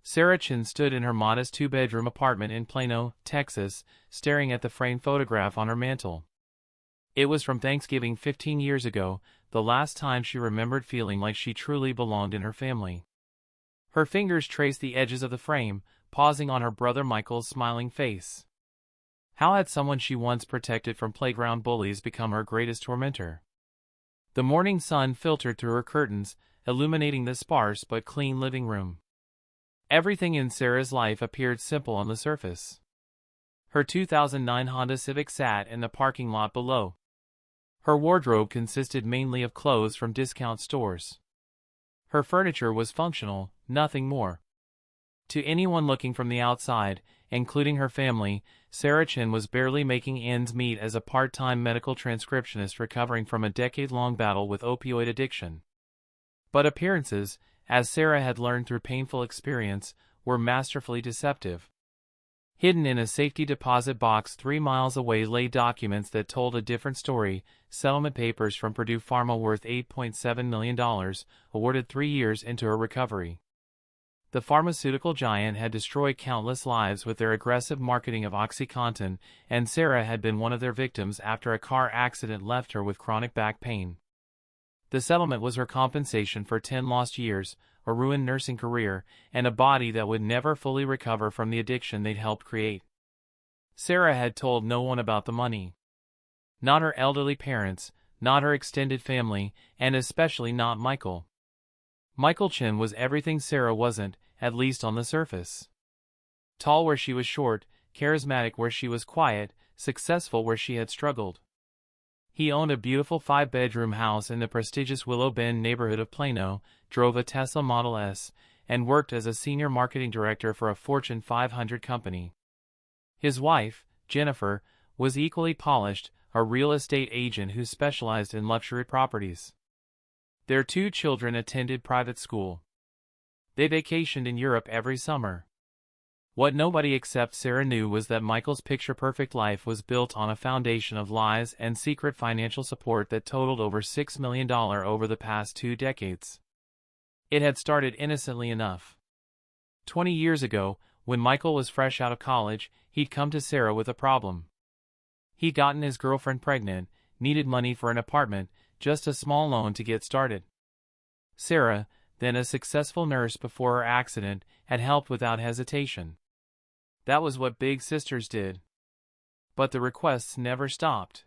Sarah Chin stood in her modest two-bedroom apartment in Plano, Texas, staring at the framed photograph on her mantel. It was from Thanksgiving 15 years ago, the last time she remembered feeling like she truly belonged in her family. Her fingers traced the edges of the frame, pausing on her brother Michael's smiling face. How had someone she once protected from playground bullies become her greatest tormentor? The morning sun filtered through her curtains, illuminating the sparse but clean living room. Everything in Sarah's life appeared simple on the surface. Her 2009 Honda Civic sat in the parking lot below. Her wardrobe consisted mainly of clothes from discount stores. Her furniture was functional, nothing more. To anyone looking from the outside, including her family, Sarah Chin was barely making ends meet as a part-time medical transcriptionist recovering from a decade-long battle with opioid addiction. But appearances, as Sarah had learned through painful experience, were masterfully deceptive. Hidden in a safety deposit box 3 miles away lay documents that told a different story: settlement papers from Purdue Pharma worth $8.7 million, awarded 3 years into her recovery. The pharmaceutical giant had destroyed countless lives with their aggressive marketing of OxyContin, and Sarah had been one of their victims after a car accident left her with chronic back pain. The settlement was her compensation for 10 lost years, a ruined nursing career, and a body that would never fully recover from the addiction they'd helped create. Sarah had told no one about the money. Not her elderly parents, not her extended family, and especially not Michael. Michael Chin was everything Sarah wasn't, at least on the surface. Tall where she was short, charismatic where she was quiet, successful where she had struggled. He owned a beautiful 5-bedroom house in the prestigious Willow Bend neighborhood of Plano, drove a Tesla Model S, and worked as a senior marketing director for a Fortune 500 company. His wife, Jennifer, was equally polished, a real estate agent who specialized in luxury properties. Their 2 children attended private school. They vacationed in Europe every summer. What nobody except Sarah knew was that Michael's picture-perfect life was built on a foundation of lies and secret financial support that totaled over $6 million over the past 2 decades. It had started innocently enough. 20 years ago, when Michael was fresh out of college, he'd come to Sarah with a problem. He'd gotten his girlfriend pregnant, needed money for an apartment, just a small loan to get started. Sarah, then a successful nurse before her accident, had helped without hesitation. That was what big sisters did. But the requests never stopped.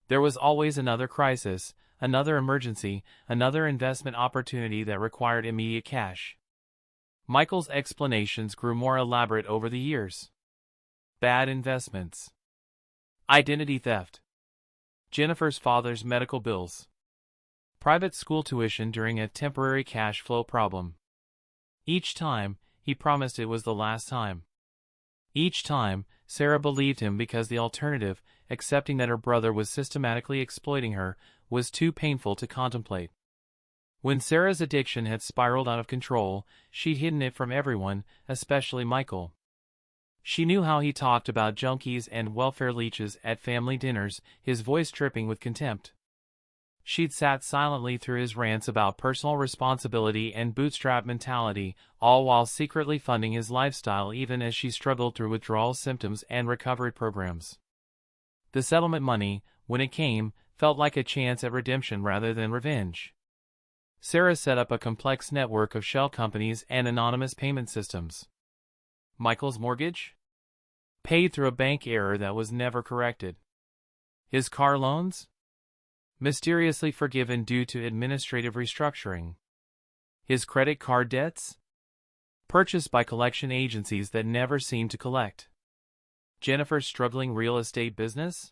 There was always another crisis, another emergency, another investment opportunity that required immediate cash. Michael's explanations grew more elaborate over the years. Bad investments. Identity theft. Jennifer's father's medical bills. Private school tuition during a temporary cash flow problem. Each time, he promised it was the last time. Each time, Sarah believed him because the alternative, accepting that her brother was systematically exploiting her, was too painful to contemplate. When Sarah's addiction had spiraled out of control, she'd hidden it from everyone, especially Michael. She knew how he talked about junkies and welfare leeches at family dinners, his voice dripping with contempt. She'd sat silently through his rants about personal responsibility and bootstrap mentality, all while secretly funding his lifestyle even as she struggled through withdrawal symptoms and recovery programs. The settlement money, when it came, felt like a chance at redemption rather than revenge. Sarah set up a complex network of shell companies and anonymous payment systems. Michael's mortgage? Paid through a bank error that was never corrected. His car loans? Mysteriously forgiven due to administrative restructuring. His credit card debts? Purchased by collection agencies that never seemed to collect. Jennifer's struggling real estate business?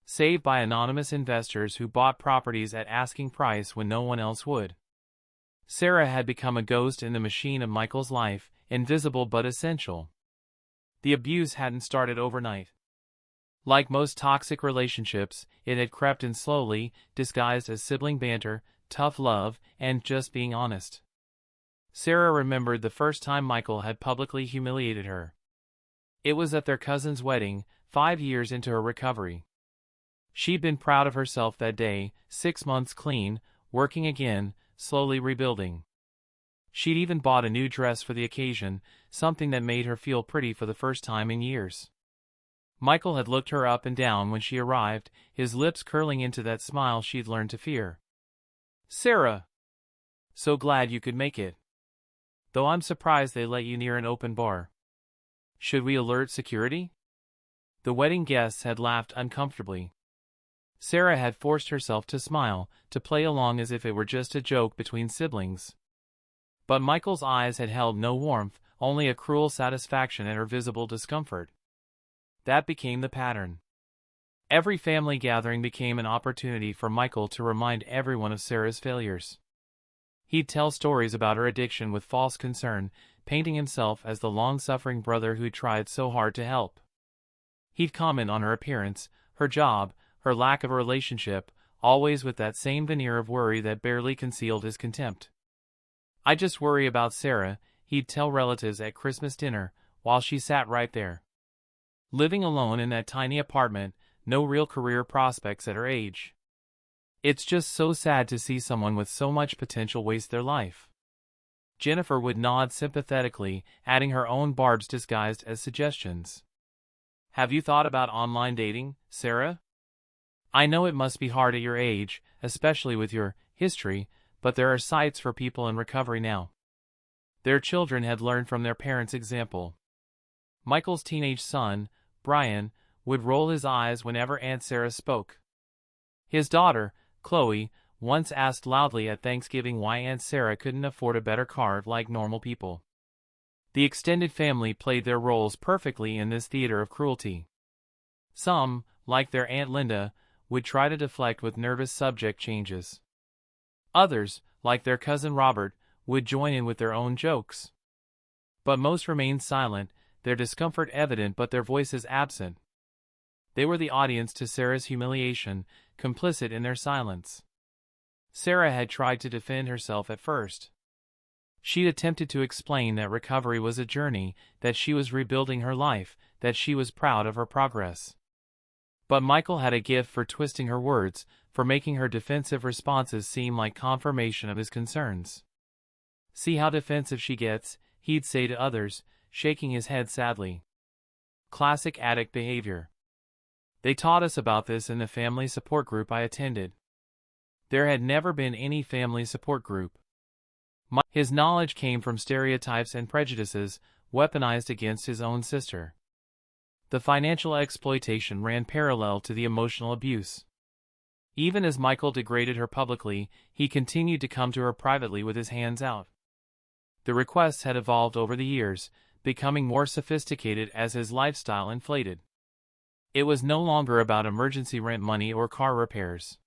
Saved by anonymous investors who bought properties at asking price when no one else would. Sarah had become a ghost in the machine of Michael's life, invisible but essential. The abuse hadn't started overnight. Like most toxic relationships, it had crept in slowly, disguised as sibling banter, tough love, and just being honest. Sarah remembered the first time Michael had publicly humiliated her. It was at their cousin's wedding, 5 years into her recovery. She'd been proud of herself that day, 6 months clean, working again, slowly rebuilding. She'd even bought a new dress for the occasion, something that made her feel pretty for the first time in years. Michael had looked her up and down when she arrived, his lips curling into that smile she'd learned to fear. "Sarah! So glad you could make it. Though I'm surprised they let you near an open bar. Should we alert security?" The wedding guests had laughed uncomfortably. Sarah had forced herself to smile, to play along as if it were just a joke between siblings. But Michael's eyes had held no warmth, only a cruel satisfaction at her visible discomfort. That became the pattern. Every family gathering became an opportunity for Michael to remind everyone of Sarah's failures. He'd tell stories about her addiction with false concern, painting himself as the long-suffering brother who'd tried so hard to help. He'd comment on her appearance, her job, her lack of a relationship, always with that same veneer of worry that barely concealed his contempt. "I just worry about Sarah," he'd tell relatives at Christmas dinner, while she sat right there. Living alone in that tiny apartment, no real career prospects at her age. "It's just so sad to see someone with so much potential waste their life." Jennifer would nod sympathetically, adding her own barbs disguised as suggestions. "Have you thought about online dating, Sarah? I know it must be hard at your age, especially with your history, but there are sites for people in recovery now." Their children had learned from their parents' example. Michael's teenage son, Brian, would roll his eyes whenever Aunt Sarah spoke. His daughter, Chloe, once asked loudly at Thanksgiving why Aunt Sarah couldn't afford a better car like normal people. The extended family played their roles perfectly in this theater of cruelty. Some, like their Aunt Linda, would try to deflect with nervous subject changes. Others, like their cousin Robert, would join in with their own jokes. But most remained silent, their discomfort evident but their voices absent. They were the audience to Sarah's humiliation, complicit in their silence. Sarah had tried to defend herself at first. She'd attempted to explain that recovery was a journey, that she was rebuilding her life, that she was proud of her progress. But Michael had a gift for twisting her words, for making her defensive responses seem like confirmation of his concerns. "See how defensive she gets," he'd say to others, shaking his head sadly. Classic addict behavior. They taught us about this in the family support group I attended. There had never been any family support group. His knowledge came from stereotypes and prejudices, weaponized against his own sister. The financial exploitation ran parallel to the emotional abuse. Even as Michael degraded her publicly, he continued to come to her privately with his hands out. The requests had evolved over the years, becoming more sophisticated as his lifestyle inflated. It was no longer about emergency rent money or car repairs.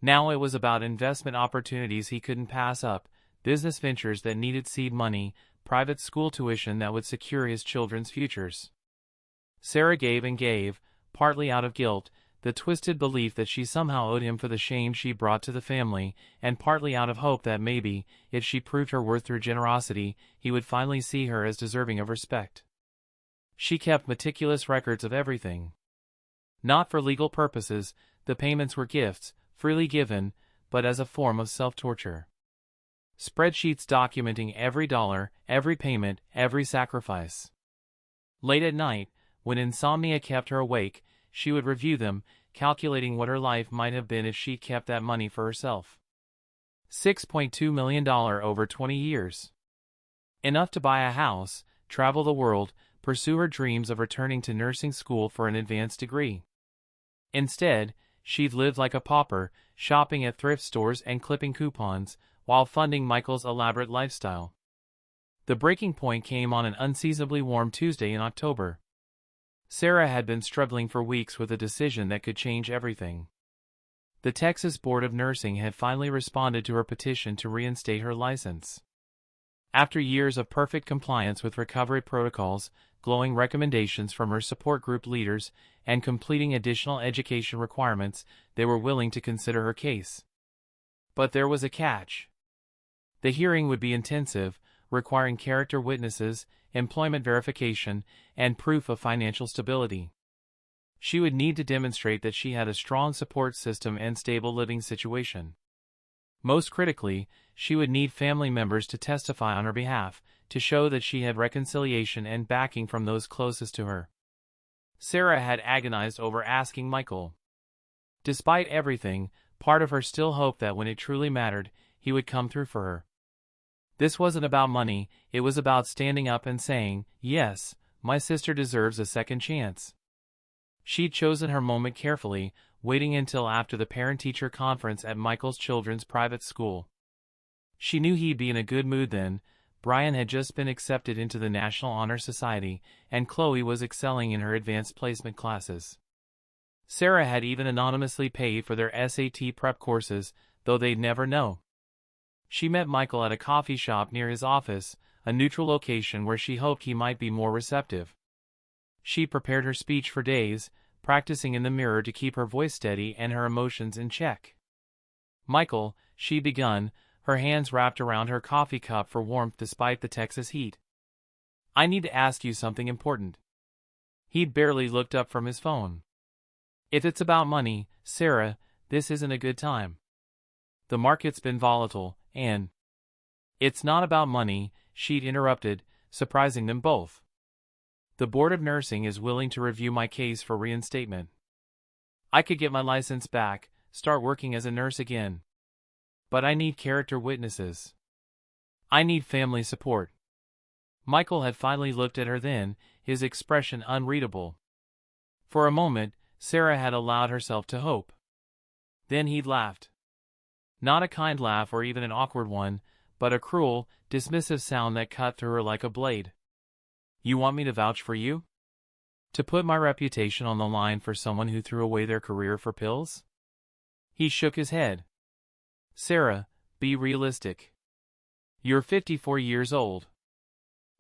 Now it was about investment opportunities he couldn't pass up, business ventures that needed seed money, private school tuition that would secure his children's futures. Sarah gave and gave, partly out of guilt, the twisted belief that she somehow owed him for the shame she brought to the family, and partly out of hope that maybe, if she proved her worth through generosity, he would finally see her as deserving of respect. She kept meticulous records of everything. Not for legal purposes, the payments were gifts, freely given, but as a form of self-torture. Spreadsheets documenting every dollar, every payment, every sacrifice. Late at night, when insomnia kept her awake, she would review them, calculating what her life might have been if she kept that money for herself. $6.2 million over 20 years. Enough to buy a house, travel the world, pursue her dreams of returning to nursing school for an advanced degree. Instead, she'd lived like a pauper, shopping at thrift stores and clipping coupons, while funding Michael's elaborate lifestyle. The breaking point came on an unseasonably warm Tuesday in October. Sarah had been struggling for weeks with a decision that could change everything. The Texas Board of Nursing had finally responded to her petition to reinstate her license. After years of perfect compliance with recovery protocols, glowing recommendations from her support group leaders, and completing additional education requirements, they were willing to consider her case. But there was a catch. The hearing would be intensive, requiring character witnesses, employment verification, and proof of financial stability. She would need to demonstrate that she had a strong support system and stable living situation. Most critically, she would need family members to testify on her behalf, to show that she had reconciliation and backing from those closest to her. Sarah had agonized over asking Michael. Despite everything, part of her still hoped that when it truly mattered, he would come through for her. This wasn't about money, it was about standing up and saying, "Yes, my sister deserves a second chance." She'd chosen her moment carefully, waiting until after the parent-teacher conference at Michael's children's private school. She knew he'd be in a good mood then. Brian had just been accepted into the National Honor Society, and Chloe was excelling in her advanced placement classes. Sarah had even anonymously paid for their SAT prep courses, though they'd never know. She met Michael at a coffee shop near his office, a neutral location where she hoped he might be more receptive. She prepared her speech for days, practicing in the mirror to keep her voice steady and her emotions in check. "Michael," she begun, her hands wrapped around her coffee cup for warmth despite the Texas heat. "I need to ask you something important." He'd barely looked up from his phone. "If it's about money, Sarah, this isn't a good time. The market's been volatile, and—" "It's not about money," she'd interrupted, surprising them both. "The Board of Nursing is willing to review my case for reinstatement. I could get my license back, start working as a nurse again. But I need character witnesses. I need family support." Michael had finally looked at her then, his expression unreadable. For a moment, Sarah had allowed herself to hope. Then he'd laughed. Not a kind laugh or even an awkward one, but a cruel, dismissive sound that cut through her like a blade. "You want me to vouch for you? To put my reputation on the line for someone who threw away their career for pills?" He shook his head. "Sarah, be realistic. You're 54 years old.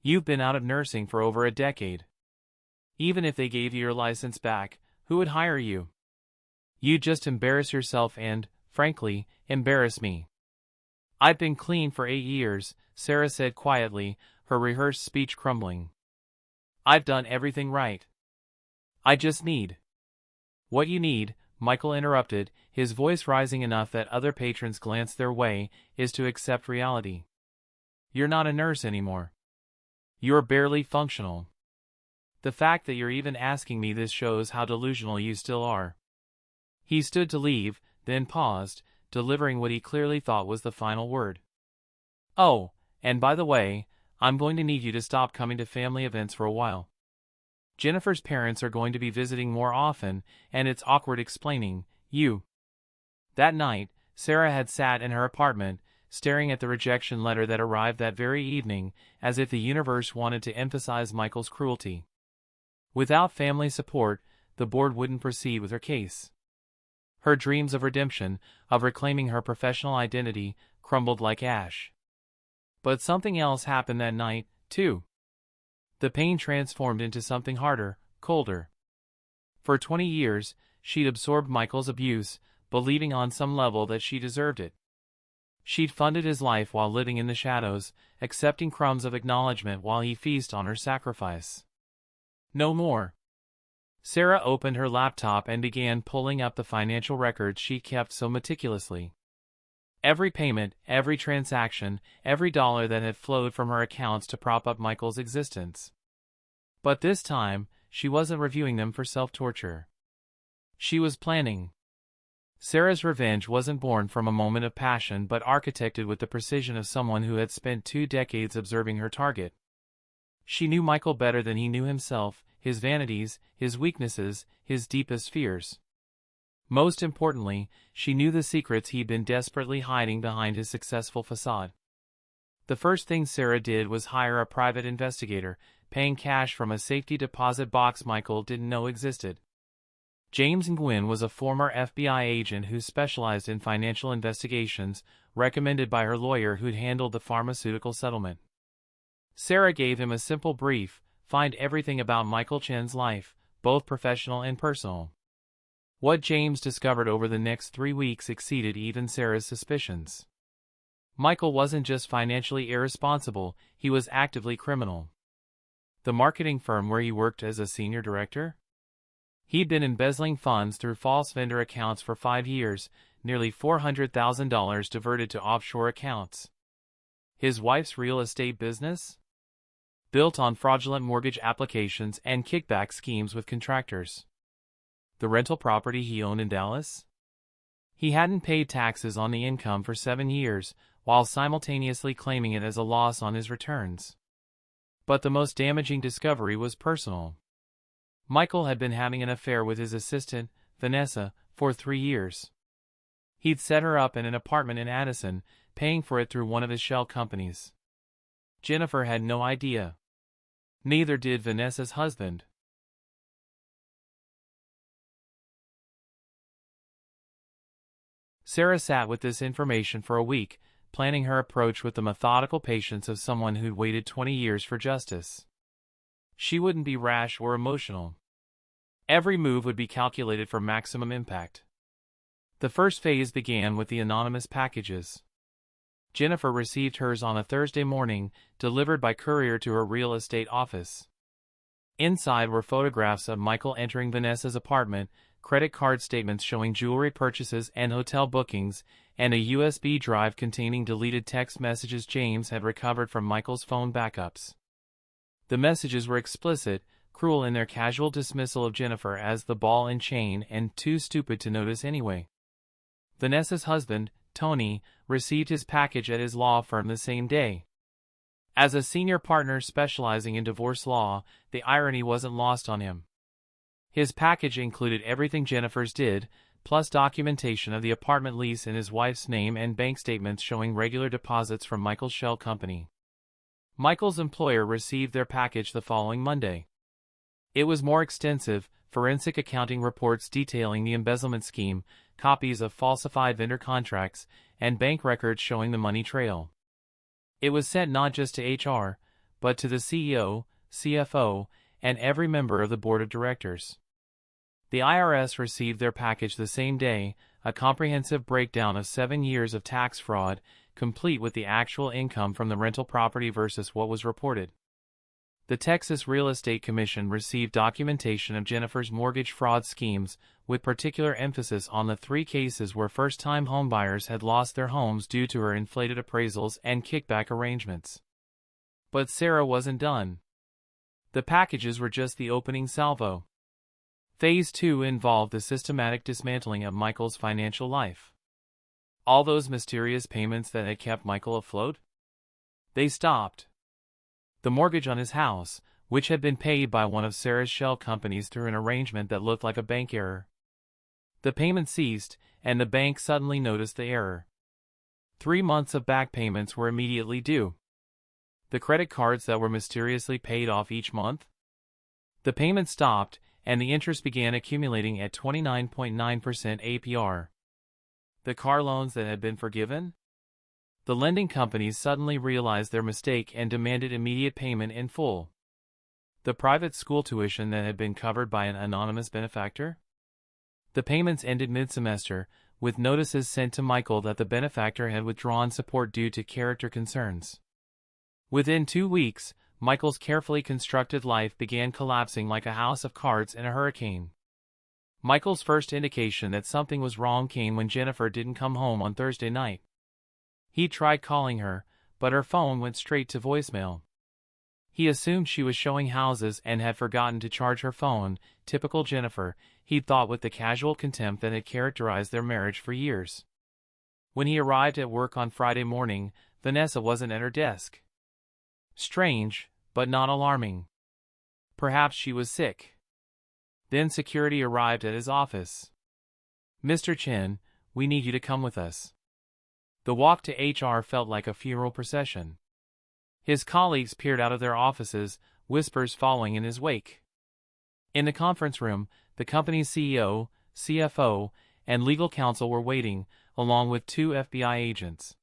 You've been out of nursing for over a decade. Even if they gave you your license back, who would hire you? You'd just embarrass yourself and, frankly, embarrass me." "I've been clean for 8 years, Sarah said quietly, her rehearsed speech crumbling. "I've done everything right. I just need—" "What you need," Michael interrupted, his voice rising enough that other patrons glanced their way, "is to accept reality. You're not a nurse anymore. You're barely functional. The fact that you're even asking me this shows how delusional you still are." He stood to leave, then paused, delivering what he clearly thought was the final word. "Oh, and by the way, I'm going to need you to stop coming to family events for a while. Jennifer's parents are going to be visiting more often, and it's awkward explaining, you." That night, Sarah had sat in her apartment, staring at the rejection letter that arrived that very evening, as if the universe wanted to emphasize Michael's cruelty. Without family support, the board wouldn't proceed with her case. Her dreams of redemption, of reclaiming her professional identity, crumbled like ash. But something else happened that night, too. The pain transformed into something harder, colder. For 20 years, she'd absorbed Michael's abuse, believing on some level that she deserved it. She'd funded his life while living in the shadows, accepting crumbs of acknowledgement while he feasted on her sacrifice. No more. Sarah opened her laptop and began pulling up the financial records she kept so meticulously. Every payment, every transaction, every dollar that had flowed from her accounts to prop up Michael's existence. But this time, she wasn't reviewing them for self-torture. She was planning. Sarah's revenge wasn't born from a moment of passion but architected with the precision of someone who had spent 2 decades observing her target. She knew Michael better than he knew himself, his vanities, his weaknesses, his deepest fears. Most importantly, she knew the secrets he'd been desperately hiding behind his successful facade. The first thing Sarah did was hire a private investigator, paying cash from a safety deposit box Michael didn't know existed. James Nguyen was a former FBI agent who specialized in financial investigations, recommended by her lawyer who'd handled the pharmaceutical settlement. Sarah gave him a simple brief: find everything about Michael Chen's life, both professional and personal. What James discovered over the next 3 weeks exceeded even Sarah's suspicions. Michael wasn't just financially irresponsible, he was actively criminal. The marketing firm where he worked as a senior director? He'd been embezzling funds through false vendor accounts for 5 years, nearly $400,000 diverted to offshore accounts. His wife's real estate business? Built on fraudulent mortgage applications and kickback schemes with contractors. The rental property he owned in Dallas? He hadn't paid taxes on the income for 7 years, while simultaneously claiming it as a loss on his returns. But the most damaging discovery was personal. Michael had been having an affair with his assistant, Vanessa, for 3 years. He'd set her up in an apartment in Addison, paying for it through one of his shell companies. Jennifer had no idea. Neither did Vanessa's husband. Sarah sat with this information for a week, planning her approach with the methodical patience of someone who'd waited 20 years for justice. She wouldn't be rash or emotional. Every move would be calculated for maximum impact. The first phase began with the anonymous packages. Jennifer received hers on a Thursday morning, delivered by courier to her real estate office. Inside were photographs of Michael entering Vanessa's apartment, credit card statements showing jewelry purchases and hotel bookings, and a USB drive containing deleted text messages James had recovered from Michael's phone backups. The messages were explicit, cruel in their casual dismissal of Jennifer as the ball and chain and too stupid to notice anyway. Vanessa's husband, Tony, received his package at his law firm the same day. As a senior partner specializing in divorce law, the irony wasn't lost on him. His package included everything Jennifer's did, plus documentation of the apartment lease in his wife's name and bank statements showing regular deposits from Michael's shell company. Michael's employer received their package the following Monday. It was more extensive, forensic accounting reports detailing the embezzlement scheme, copies of falsified vendor contracts, and bank records showing the money trail. It was sent not just to HR, but to the CEO, CFO, and every member of the board of directors. The IRS received their package the same day, a comprehensive breakdown of 7 years of tax fraud, complete with the actual income from the rental property versus what was reported. The Texas Real Estate Commission received documentation of Jennifer's mortgage fraud schemes, with particular emphasis on the 3 cases where first-time homebuyers had lost their homes due to her inflated appraisals and kickback arrangements. But Sarah wasn't done. The packages were just the opening salvo. Phase 2 involved the systematic dismantling of Michael's financial life. All those mysterious payments that had kept Michael afloat? They stopped. The mortgage on his house, which had been paid by one of Sarah's shell companies through an arrangement that looked like a bank error. The payment ceased, and the bank suddenly noticed the error. 3 months of back payments were immediately due. The credit cards that were mysteriously paid off each month? The payment stopped, and the interest began accumulating at 29.9% APR. The car loans that had been forgiven? The lending companies suddenly realized their mistake and demanded immediate payment in full. The private school tuition that had been covered by an anonymous benefactor? The payments ended mid-semester, with notices sent to Michael that the benefactor had withdrawn support due to character concerns. Within 2 weeks, Michael's carefully constructed life began collapsing like a house of cards in a hurricane. Michael's first indication that something was wrong came when Jennifer didn't come home on Thursday night. He tried calling her, but her phone went straight to voicemail. He assumed she was showing houses and had forgotten to charge her phone, typical Jennifer, he thought with the casual contempt that had characterized their marriage for years. When he arrived at work on Friday morning, Vanessa wasn't at her desk. Strange, but not alarming. Perhaps she was sick. Then security arrived at his office. "Mr. Chen, we need you to come with us." The walk to HR felt like a funeral procession. His colleagues peered out of their offices, whispers following in his wake. In the conference room, the company's CEO, CFO, and legal counsel were waiting, along with 2 FBI agents.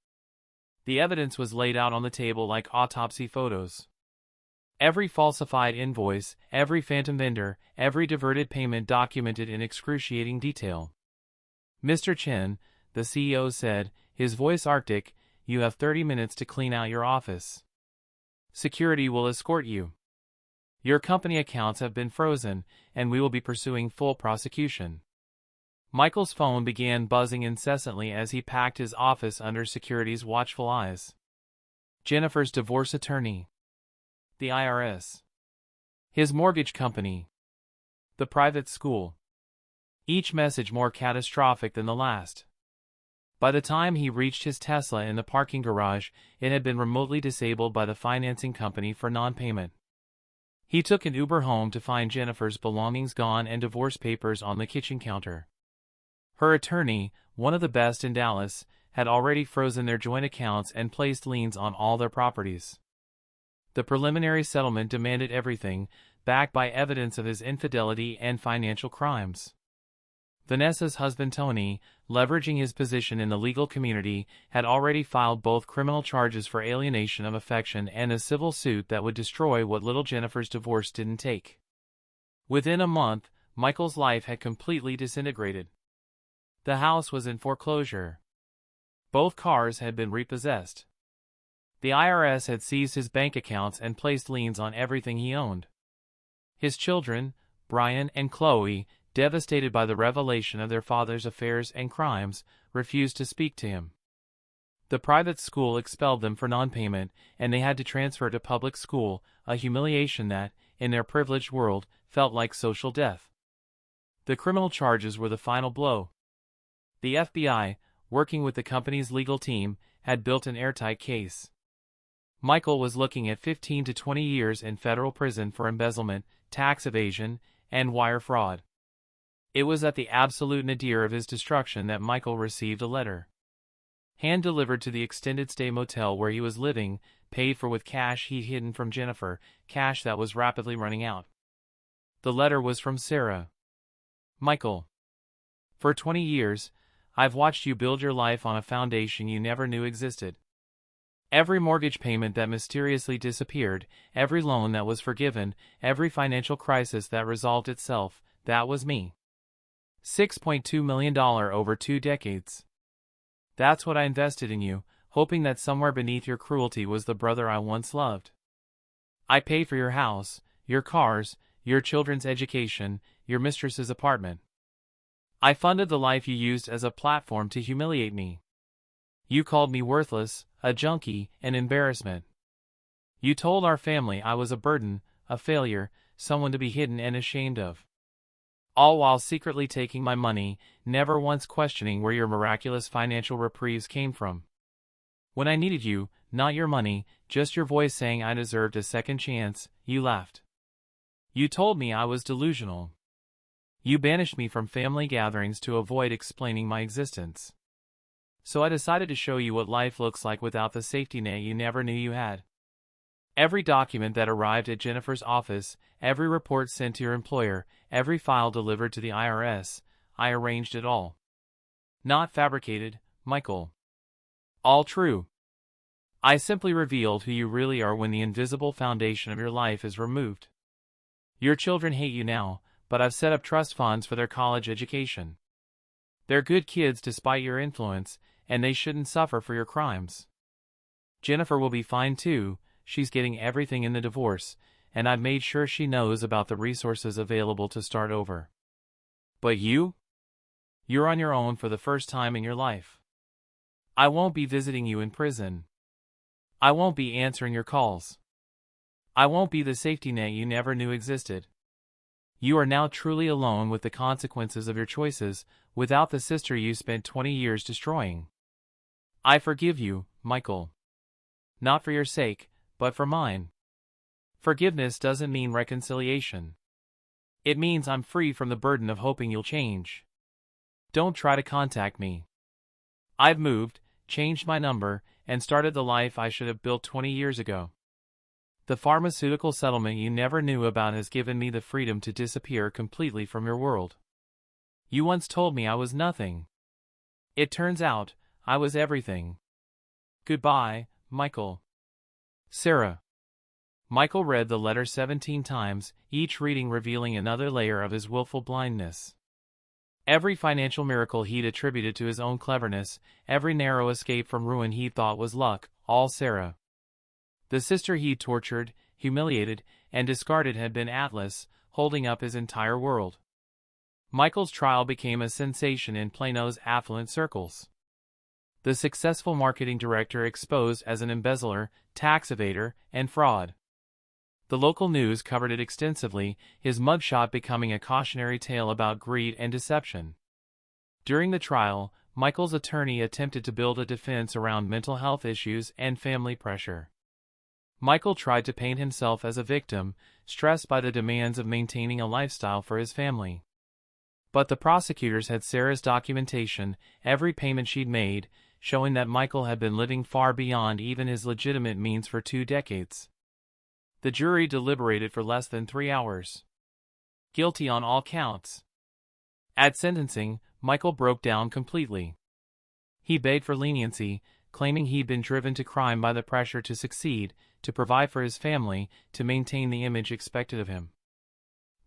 The evidence was laid out on the table like autopsy photos. Every falsified invoice, every phantom vendor, every diverted payment documented in excruciating detail. "Mr. Chen," the CEO said, his voice arctic, "you have 30 minutes to clean out your office. Security will escort you. Your company accounts have been frozen, and we will be pursuing full prosecution." Michael's phone began buzzing incessantly as he packed his office under security's watchful eyes. Jennifer's divorce attorney. The IRS. His mortgage company. The private school. Each message more catastrophic than the last. By the time he reached his Tesla in the parking garage, it had been remotely disabled by the financing company for non-payment. He took an Uber home to find Jennifer's belongings gone and divorce papers on the kitchen counter. Her attorney, one of the best in Dallas, had already frozen their joint accounts and placed liens on all their properties. The preliminary settlement demanded everything, backed by evidence of his infidelity and financial crimes. Vanessa's husband Tony, leveraging his position in the legal community, had already filed both criminal charges for alienation of affection and a civil suit that would destroy what little Jennifer's divorce didn't take. Within a month, Michael's life had completely disintegrated. The house was in foreclosure. Both cars had been repossessed. The IRS had seized his bank accounts and placed liens on everything he owned. His children, Brian and Chloe, devastated by the revelation of their father's affairs and crimes, refused to speak to him. The private school expelled them for non-payment, and they had to transfer to public school, a humiliation that, in their privileged world, felt like social death. The criminal charges were the final blow. The FBI, working with the company's legal team, had built an airtight case. Michael was looking at 15 to 20 years in federal prison for embezzlement, tax evasion, and wire fraud. It was at the absolute nadir of his destruction that Michael received a letter. Hand-delivered to the extended-stay motel where he was living, paid for with cash he'd hidden from Jennifer, cash that was rapidly running out. The letter was from Sarah. Michael. For 20 years, I've watched you build your life on a foundation you never knew existed. Every mortgage payment that mysteriously disappeared, every loan that was forgiven, every financial crisis that resolved itself, that was me. $6.2 million over 2 decades. That's what I invested in you, hoping that somewhere beneath your cruelty was the brother I once loved. I paid for your house, your cars, your children's education, your mistress's apartment. I funded the life you used as a platform to humiliate me. You called me worthless, a junkie, an embarrassment. You told our family I was a burden, a failure, someone to be hidden and ashamed of. All while secretly taking my money, never once questioning where your miraculous financial reprieves came from. When I needed you, not your money, just your voice saying I deserved a second chance, you laughed. You told me I was delusional. You banished me from family gatherings to avoid explaining my existence. So I decided to show you what life looks like without the safety net you never knew you had. Every document that arrived at Jennifer's office, every report sent to your employer, every file delivered to the IRS, I arranged it all. Not fabricated, Michael. All true. I simply revealed who you really are when the invisible foundation of your life is removed. Your children hate you now, but I've set up trust funds for their college education. They're good kids despite your influence, and they shouldn't suffer for your crimes. Jennifer will be fine too. She's getting everything in the divorce, and I've made sure she knows about the resources available to start over. But you? You're on your own for the first time in your life. I won't be visiting you in prison. I won't be answering your calls. I won't be the safety net you never knew existed. You are now truly alone with the consequences of your choices, without the sister you spent 20 years destroying. I forgive you, Michael. Not for your sake, but for mine. Forgiveness doesn't mean reconciliation. It means I'm free from the burden of hoping you'll change. Don't try to contact me. I've moved, changed my number, and started the life I should have built 20 years ago. The pharmaceutical settlement you never knew about has given me the freedom to disappear completely from your world. You once told me I was nothing. It turns out, I was everything. Goodbye, Michael. Sarah. Michael read the letter 17 times, each reading revealing another layer of his willful blindness. Every financial miracle he'd attributed to his own cleverness, every narrow escape from ruin he thought was luck, all Sarah. The sister he'd tortured, humiliated, and discarded had been Atlas, holding up his entire world. Michael's trial became a sensation in Plano's affluent circles. The successful marketing director exposed as an embezzler, tax evader, and fraud. The local news covered it extensively, his mugshot becoming a cautionary tale about greed and deception. During the trial, Michael's attorney attempted to build a defense around mental health issues and family pressure. Michael tried to paint himself as a victim, stressed by the demands of maintaining a lifestyle for his family. But the prosecutors had Sarah's documentation, every payment she'd made, showing that Michael had been living far beyond even his legitimate means for 2 decades. The jury deliberated for less than 3 hours. Guilty on all counts. At sentencing, Michael broke down completely. He begged for leniency, claiming he'd been driven to crime by the pressure to succeed, to provide for his family, to maintain the image expected of him.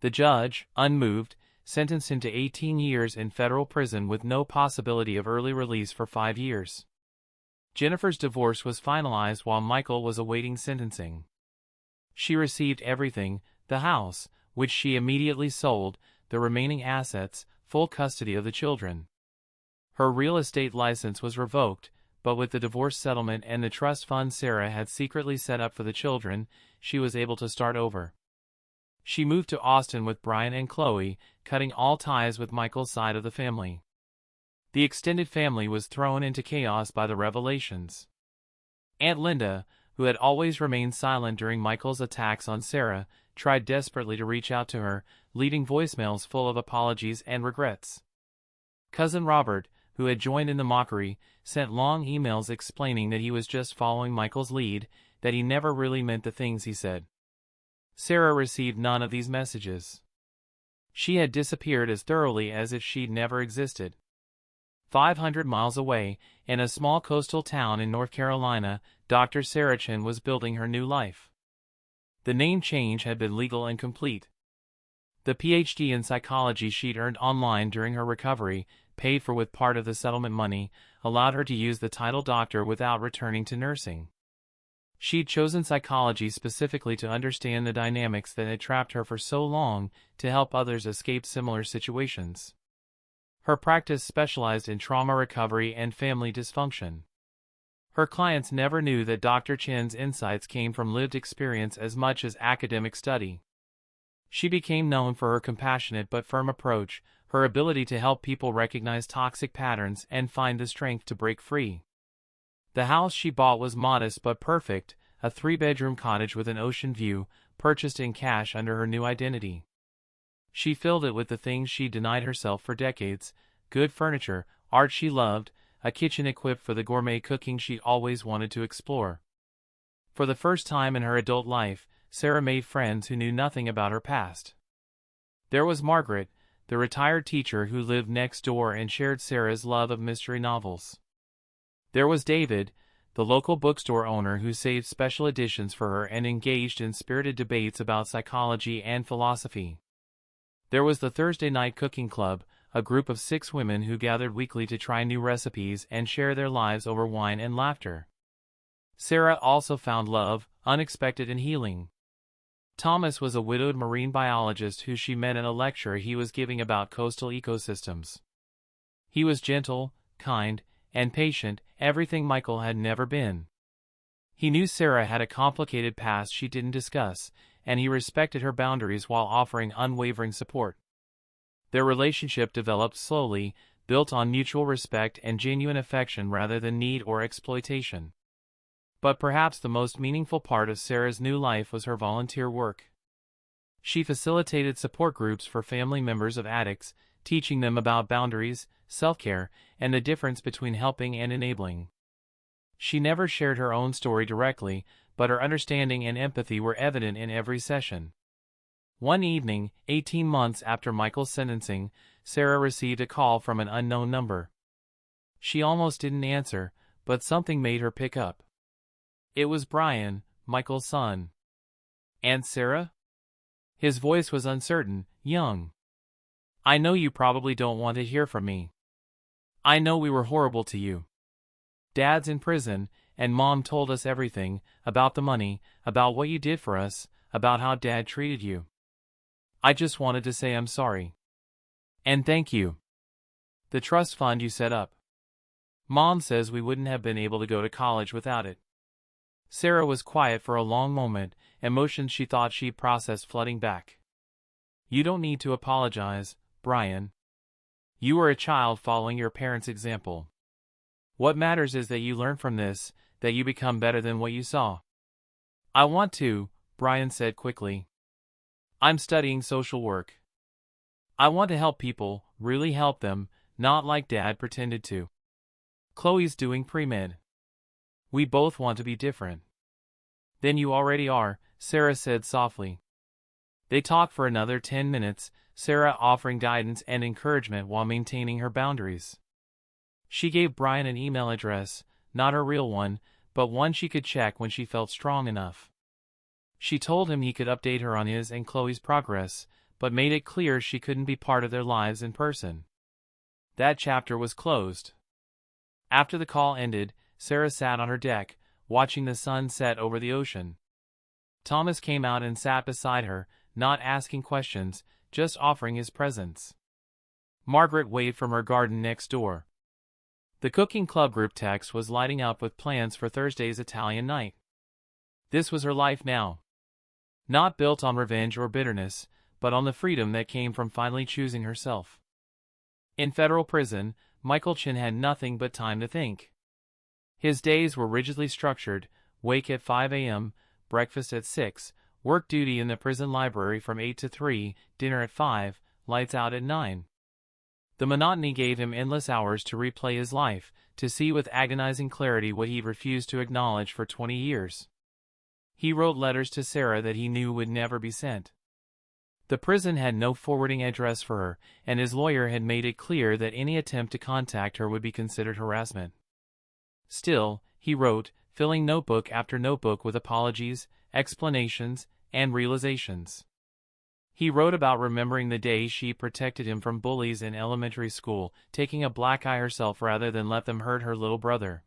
The judge, unmoved, sentenced him to 18 years in federal prison with no possibility of early release for 5 years. Jennifer's divorce was finalized while Michael was awaiting sentencing. She received everything: the house, which she immediately sold, the remaining assets, full custody of the children. Her real estate license was revoked, but with the divorce settlement and the trust fund Sarah had secretly set up for the children, she was able to start over. She moved to Austin with Brian and Chloe, cutting all ties with Michael's side of the family. The extended family was thrown into chaos by the revelations. Aunt Linda, who had always remained silent during Michael's attacks on Sarah, tried desperately to reach out to her, leaving voicemails full of apologies and regrets. Cousin Robert, who had joined in the mockery, sent long emails explaining that he was just following Michael's lead, that he never really meant the things he said. Sarah received none of these messages. She had disappeared as thoroughly as if she'd never existed. 500 miles away, in a small coastal town in North Carolina, Dr. Sarachan was building her new life. The name change had been legal and complete. The PhD in psychology she'd earned online during her recovery, paid for with part of the settlement money, allowed her to use the title doctor without returning to nursing. She'd chosen psychology specifically to understand the dynamics that had trapped her for so long, to help others escape similar situations. Her practice specialized in trauma recovery and family dysfunction. Her clients never knew that Dr. Chen's insights came from lived experience as much as academic study. She became known for her compassionate but firm approach, her ability to help people recognize toxic patterns and find the strength to break free. The house she bought was modest but perfect, a 3-bedroom cottage with an ocean view, purchased in cash under her new identity. She filled it with the things she denied herself for decades: good furniture, art she loved, a kitchen equipped for the gourmet cooking she always wanted to explore. For the first time in her adult life, Sarah made friends who knew nothing about her past. There was Margaret, the retired teacher who lived next door and shared Sarah's love of mystery novels. There was David, the local bookstore owner who saved special editions for her and engaged in spirited debates about psychology and philosophy. There was the Thursday Night Cooking Club, a group of 6 women who gathered weekly to try new recipes and share their lives over wine and laughter. Sarah also found love, unexpected and healing. Thomas was a widowed marine biologist who she met in a lecture he was giving about coastal ecosystems. He was gentle, kind, and patient, everything Michael had never been. He knew Sarah had a complicated past she didn't discuss, and he respected her boundaries while offering unwavering support. Their relationship developed slowly, built on mutual respect and genuine affection rather than need or exploitation. But perhaps the most meaningful part of Sarah's new life was her volunteer work. She facilitated support groups for family members of addicts, teaching them about boundaries, self-care, and the difference between helping and enabling. She never shared her own story directly, but her understanding and empathy were evident in every session. One evening, 18 months after Michael's sentencing, Sarah received a call from an unknown number. She almost didn't answer, but something made her pick up. It was Brian, Michael's son. "Aunt Sarah?" His voice was uncertain, young. "I know you probably don't want to hear from me. I know we were horrible to you. Dad's in prison, and Mom told us everything, about the money, about what you did for us, about how Dad treated you. I just wanted to say I'm sorry." And thank you. The trust fund you set up. Mom says we wouldn't have been able to go to college without it. Sarah was quiet for a long moment, emotions she thought she'd processed flooding back. You don't need to apologize, Brian. You were a child following your parents' example. What matters is that you learn from this, that you become better than what you saw. I want to, Brian said quickly. I'm studying social work. I want to help people, really help them, not like Dad pretended to. Chloe's doing pre-med. We both want to be different. Then you already are, Sarah said softly. They talked for another 10 minutes, Sarah offering guidance and encouragement while maintaining her boundaries. She gave Brian an email address, not her real one, but one she could check when she felt strong enough. She told him he could update her on his and Chloe's progress, but made it clear she couldn't be part of their lives in person. That chapter was closed. After the call ended, Sarah sat on her deck, watching the sun set over the ocean. Thomas came out and sat beside her, not asking questions, just offering his presence. Margaret waved from her garden next door. The cooking club group text was lighting up with plans for Thursday's Italian night. This was her life now. Not built on revenge or bitterness, but on the freedom that came from finally choosing herself. In federal prison, Michael Chin had nothing but time to think. His days were rigidly structured: wake at 5 a.m., breakfast at 6, work duty in the prison library from 8 to 3, dinner at 5, lights out at 9. The monotony gave him endless hours to replay his life, to see with agonizing clarity what he'd refused to acknowledge for 20 years. He wrote letters to Sarah that he knew would never be sent. The prison had no forwarding address for her, and his lawyer had made it clear that any attempt to contact her would be considered harassment. Still, he wrote, filling notebook after notebook with apologies, explanations, and realizations. He wrote about remembering the day she protected him from bullies in elementary school, taking a black eye herself rather than let them hurt her little brother.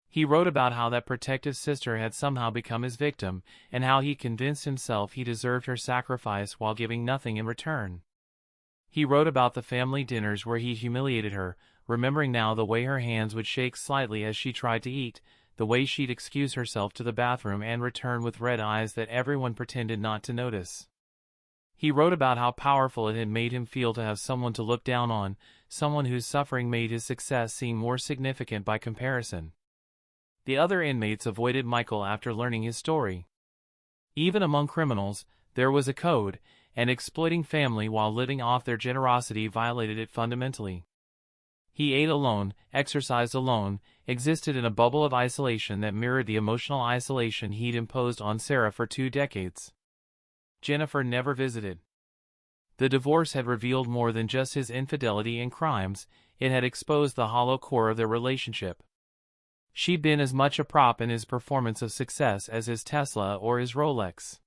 He wrote about how that protective sister had somehow become his victim, and how he convinced himself he deserved her sacrifice while giving nothing in return. He wrote about the family dinners where he humiliated her, remembering now the way her hands would shake slightly as she tried to eat, the way she'd excuse herself to the bathroom and return with red eyes that everyone pretended not to notice. He wrote about how powerful it had made him feel to have someone to look down on, someone whose suffering made his success seem more significant by comparison. The other inmates avoided Michael after learning his story. Even among criminals, there was a code, and exploiting family while living off their generosity violated it fundamentally. He ate alone, exercised alone, existed in a bubble of isolation that mirrored the emotional isolation he'd imposed on Sarah for 2 decades. Jennifer never visited. The divorce had revealed more than just his infidelity and crimes, it had exposed the hollow core of their relationship. She'd been as much a prop in his performance of success as his Tesla or his Rolex.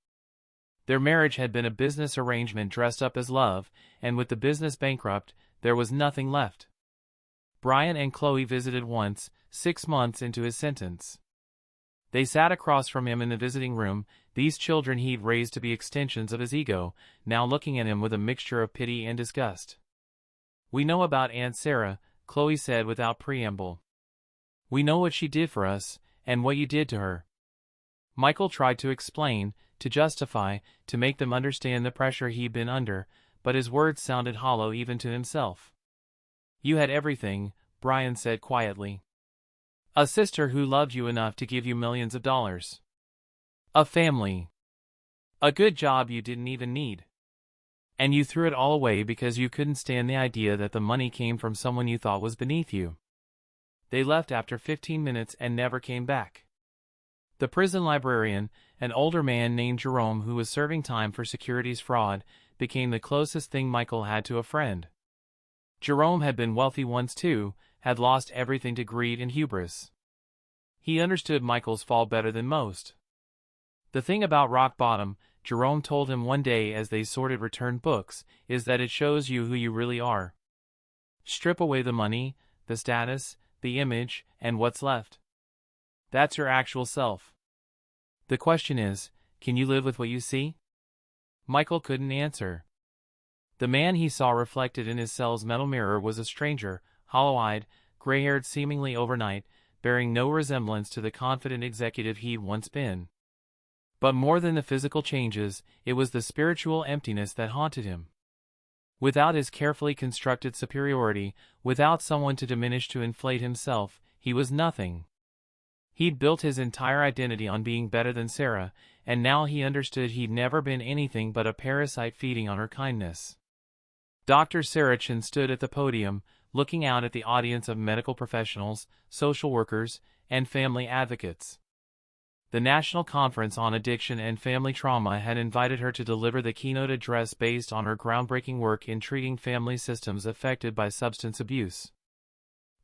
Their marriage had been a business arrangement dressed up as love, and with the business bankrupt, there was nothing left. Brian and Chloe visited once, 6 months into his sentence. They sat across from him in the visiting room, these children he'd raised to be extensions of his ego, now looking at him with a mixture of pity and disgust. "We know about Aunt Sarah," Chloe said without preamble. "We know what she did for us, and what you did to her." Michael tried to explain, to justify, to make them understand the pressure he'd been under, but his words sounded hollow even to himself. "You had everything," Brian said quietly. "A sister who loved you enough to give you millions of dollars. A family. A good job you didn't even need. And you threw it all away because you couldn't stand the idea that the money came from someone you thought was beneath you." They left after 15 minutes and never came back. The prison librarian, an older man named Jerome who was serving time for securities fraud, became the closest thing Michael had to a friend. Jerome had been wealthy once too, had lost everything to greed and hubris. He understood Michael's fall better than most. "The thing about rock bottom," Jerome told him one day as they sorted returned books, "is that it shows you who you really are. Strip away the money, the status, the image, and what's left? That's your actual self. The question is, can you live with what you see?" Michael couldn't answer. The man he saw reflected in his cell's metal mirror was a stranger, hollow-eyed, gray-haired seemingly overnight, bearing no resemblance to the confident executive he'd once been. But more than the physical changes, it was the spiritual emptiness that haunted him. Without his carefully constructed superiority, without someone to diminish to inflate himself, he was nothing. He'd built his entire identity on being better than Sarah, and now he understood he'd never been anything but a parasite feeding on her kindness. Dr. Sarachin stood at the podium, looking out at the audience of medical professionals, social workers, and family advocates. The National Conference on Addiction and Family Trauma had invited her to deliver the keynote address based on her groundbreaking work in treating family systems affected by substance abuse.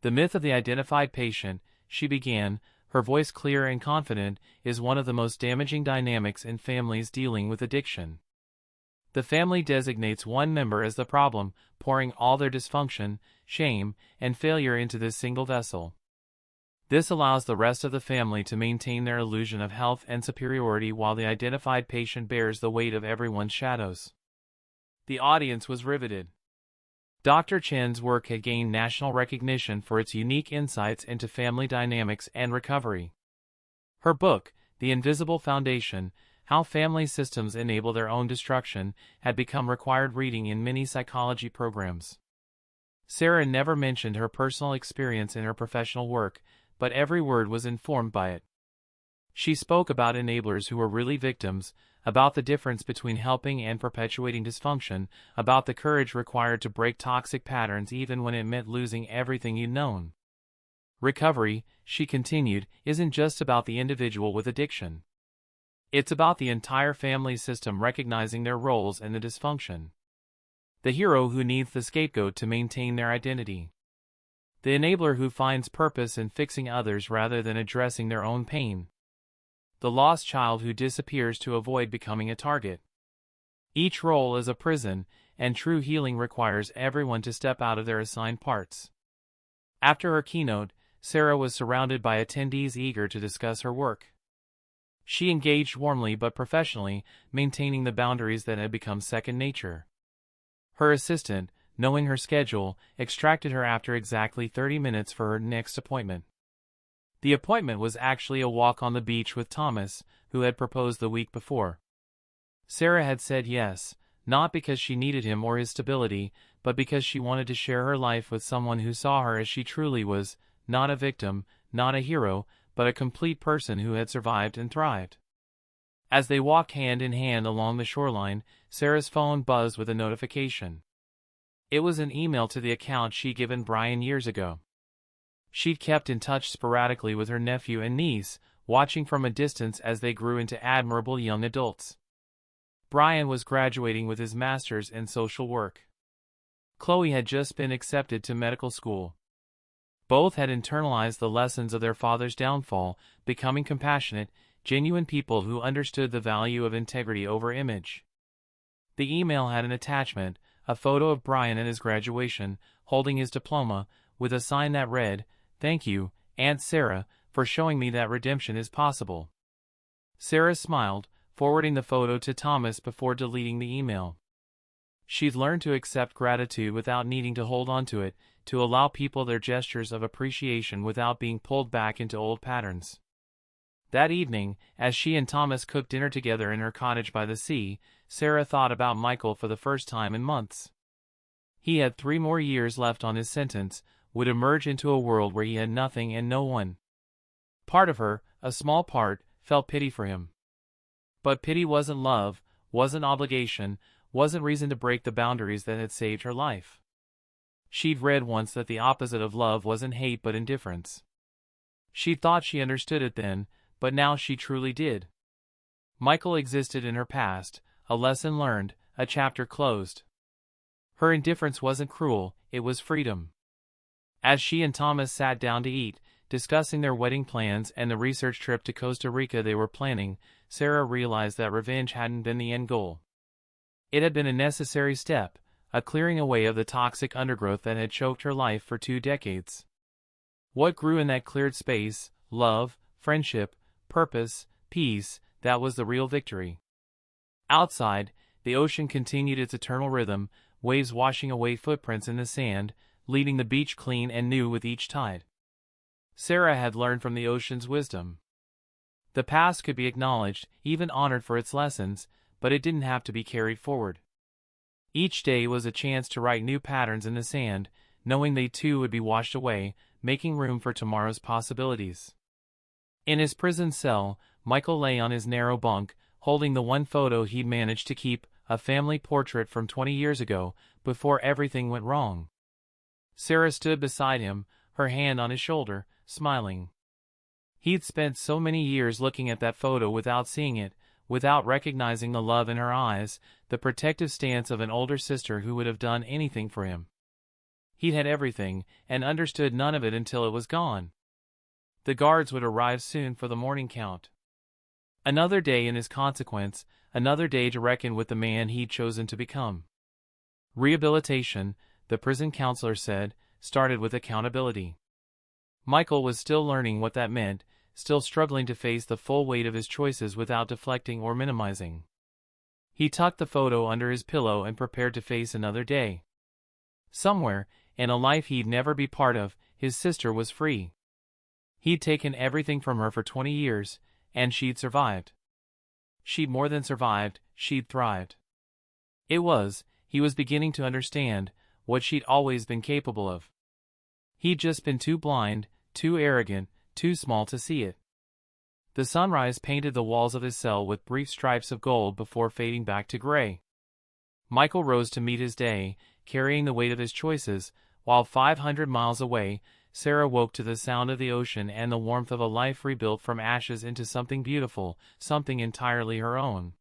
The myth of the identified patient, she began, her voice clear and confident, is one of the most damaging dynamics in families dealing with addiction. The family designates one member as the problem, pouring all their dysfunction, shame, and failure into this single vessel. This allows the rest of the family to maintain their illusion of health and superiority while the identified patient bears the weight of everyone's shadows. The audience was riveted. Dr. Chen's work had gained national recognition for its unique insights into family dynamics and recovery. Her book, The Invisible Foundation: How Family Systems Enable Their Own Destruction, had become required reading in many psychology programs. Sarah never mentioned her personal experience in her professional work, but every word was informed by it. She spoke about enablers who were really victims, about the difference between helping and perpetuating dysfunction, about the courage required to break toxic patterns even when it meant losing everything you'd known. Recovery, she continued, isn't just about the individual with addiction. It's about the entire family system recognizing their roles in the dysfunction. The hero who needs the scapegoat to maintain their identity. The enabler who finds purpose in fixing others rather than addressing their own pain. The lost child who disappears to avoid becoming a target. Each role is a prison, and true healing requires everyone to step out of their assigned parts. After her keynote, Sarah was surrounded by attendees eager to discuss her work. She engaged warmly but professionally, maintaining the boundaries that had become second nature. Her assistant, knowing her schedule, extracted her after exactly 30 minutes for her next appointment. The appointment was actually a walk on the beach with Thomas, who had proposed the week before. Sarah had said yes, not because she needed him or his stability, but because she wanted to share her life with someone who saw her as she truly was, not a victim, not a hero, but a complete person who had survived and thrived. As they walked hand in hand along the shoreline, Sarah's phone buzzed with a notification. It was an email to the account she'd given Brian years ago. She'd kept in touch sporadically with her nephew and niece, watching from a distance as they grew into admirable young adults. Brian was graduating with his master's in social work. Chloe had just been accepted to medical school. Both had internalized the lessons of their father's downfall, becoming compassionate, genuine people who understood the value of integrity over image. The email had an attachment, a photo of Brian at his graduation, holding his diploma, with a sign that read, "Thank you, Aunt Sarah, for showing me that redemption is possible." Sarah smiled, forwarding the photo to Thomas before deleting the email. She'd learned to accept gratitude without needing to hold on to it, to allow people their gestures of appreciation without being pulled back into old patterns. That evening, as she and Thomas cooked dinner together in her cottage by the sea, Sarah thought about Michael for the first time in months. He had 3 more years left on his sentence, would emerge into a world where he had nothing and no one. Part of her, a small part, felt pity for him. But pity wasn't love, wasn't obligation, wasn't reason to break the boundaries that had saved her life. She'd read once that the opposite of love wasn't hate but indifference. She thought she understood it then, but now she truly did. Michael existed in her past, a lesson learned, a chapter closed. Her indifference wasn't cruel, it was freedom. As she and Thomas sat down to eat, discussing their wedding plans and the research trip to Costa Rica they were planning, Sarah realized that revenge hadn't been the end goal. It had been a necessary step, a clearing away of the toxic undergrowth that had choked her life for 2 decades. What grew in that cleared space? Love, friendship, purpose, peace. That was the real victory. Outside, the ocean continued its eternal rhythm, waves washing away footprints in the sand, leaving the beach clean and new with each tide. Sarah had learned from the ocean's wisdom. The past could be acknowledged, even honored for its lessons, but it didn't have to be carried forward. Each day was a chance to write new patterns in the sand, knowing they too would be washed away, making room for tomorrow's possibilities. In his prison cell, Michael lay on his narrow bunk, holding the one photo he'd managed to keep, a family portrait from 20 years ago, before everything went wrong. Sarah stood beside him, her hand on his shoulder, smiling. He'd spent so many years looking at that photo without seeing it, without recognizing the love in her eyes, the protective stance of an older sister who would have done anything for him. He'd had everything, and understood none of it until it was gone. The guards would arrive soon for the morning count. Another day in his consequence, another day to reckon with the man he'd chosen to become. Rehabilitation, the prison counselor said, started with accountability. Michael was still learning what that meant, still struggling to face the full weight of his choices without deflecting or minimizing. He tucked the photo under his pillow and prepared to face another day. Somewhere, in a life he'd never be part of, his sister was free. He'd taken everything from her for 20 years, and she'd survived. She'd more than survived, she'd thrived. He was beginning to understand, what she'd always been capable of. He'd just been too blind, too arrogant, too small to see it. The sunrise painted the walls of his cell with brief stripes of gold before fading back to gray. Michael rose to meet his day, carrying the weight of his choices, while 500 miles away, Sarah woke to the sound of the ocean and the warmth of a life rebuilt from ashes into something beautiful, something entirely her own.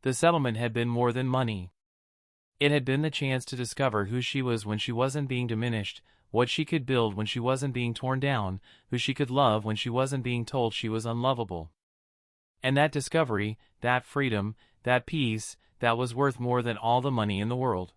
The settlement had been more than money. It had been the chance to discover who she was when she wasn't being diminished, what she could build when she wasn't being torn down, who she could love when she wasn't being told she was unlovable. And that discovery, that freedom, that peace, that was worth more than all the money in the world.